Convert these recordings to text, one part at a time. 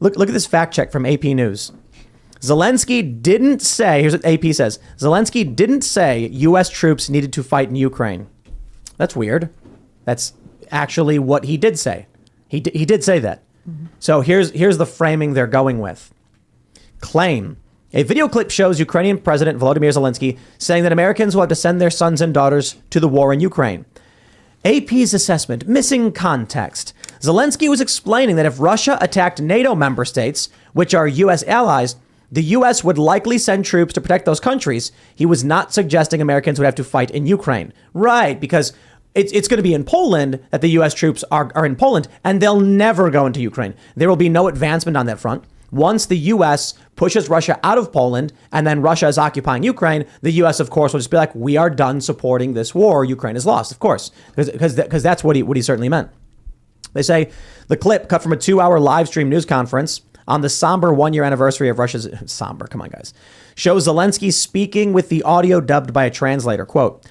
Look at this fact check from AP News. Zelensky didn't say, here's what AP says. Zelensky didn't say U.S. troops needed to fight in Ukraine. That's weird. That's actually what he did say. He did say that. Mm-hmm. So here's the framing they're going with. Claim. A video clip shows Ukrainian President Volodymyr Zelensky saying that Americans will have to send their sons and daughters to the war in Ukraine. AP's assessment, missing context. Zelensky was explaining that if Russia attacked NATO member states, which are U.S. allies, the U.S. would likely send troops to protect those countries. He was not suggesting Americans would have to fight in Ukraine. Right, because it's going to be in Poland that the U.S. troops are in Poland, and they'll never go into Ukraine. There will be no advancement on that front. Once the U.S. pushes Russia out of Poland and then Russia is occupying Ukraine, the U.S., of course, will just be like, we are done supporting this war. Ukraine is lost, of course, because that's what he certainly meant. They say the clip cut from a 2-hour live stream news conference on the somber 1-year anniversary of Russia's somber. Come on, guys. Shows Zelensky speaking with the audio dubbed by a translator. Quote,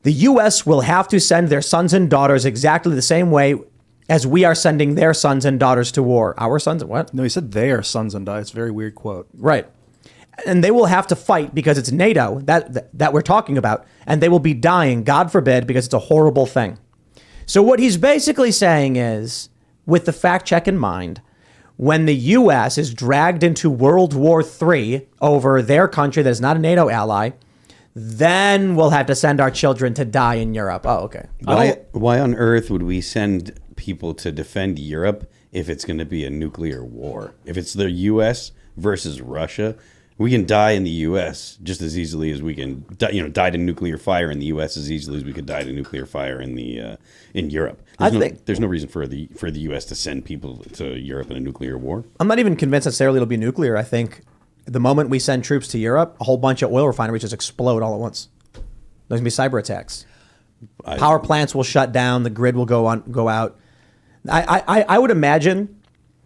the U.S. will have to send their sons and daughters exactly the same way as we are sending their sons and daughters to war. Our sons? What? No, he said their sons and daughters. It's a very weird quote. Right. And they will have to fight because it's NATO that we're talking about. And they will be dying, God forbid, because it's a horrible thing. So what he's basically saying is, with the fact check in mind, when the U.S. is dragged into World War III over their country that is not a NATO ally, then we'll have to send our children to die in Europe. Oh, okay. Why on earth would we send people to defend Europe if it's going to be a nuclear war? If it's the U.S. versus Russia, we can die in the U.S. just as easily as we can, die to nuclear fire in the U.S. as easily as we could die to nuclear fire in Europe. There's no reason for the U.S. to send people to Europe in a nuclear war. I'm not even convinced necessarily it'll be nuclear. I think the moment we send troops to Europe, a whole bunch of oil refineries just explode all at once. There's gonna be cyber attacks. Power plants will shut down. The grid will go out. I would imagine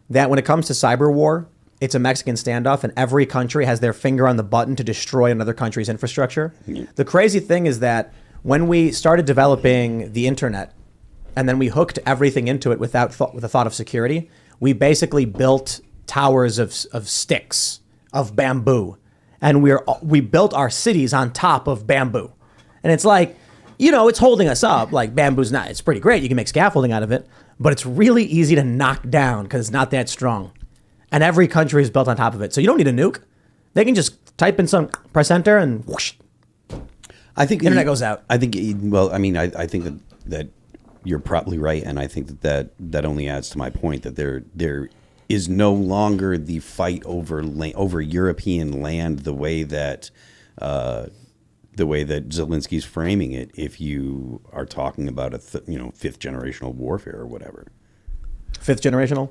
that when it comes to cyber war, it's a Mexican standoff and every country has their finger on the button to destroy another country's infrastructure. Yeah. The crazy thing is that when we started developing the internet and then we hooked everything into it with a thought of security, we basically built towers of sticks, of bamboo. And we built our cities on top of bamboo. And it's like, it's holding us up. Like it's pretty great. You can make scaffolding out of it, but it's really easy to knock down because it's not that strong. And every country is built on top of it. So you don't need a nuke. They can just type in press enter and whoosh. I think the internet goes out. I think, I think that you're probably right. And I think that only adds to my point that there is no longer the fight over European land the way that Zelensky's framing it. If you are talking about fifth generational warfare or whatever. Fifth generational?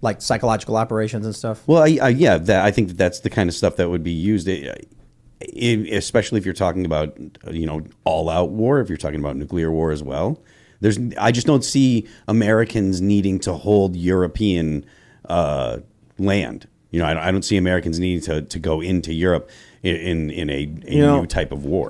Like psychological operations and stuff? Well, I think that's the kind of stuff that would be used, especially if you're talking about, all-out war, if you're talking about nuclear war as well. I just don't see Americans needing to hold European land. I don't see Americans needing to go into Europe in a new type of war.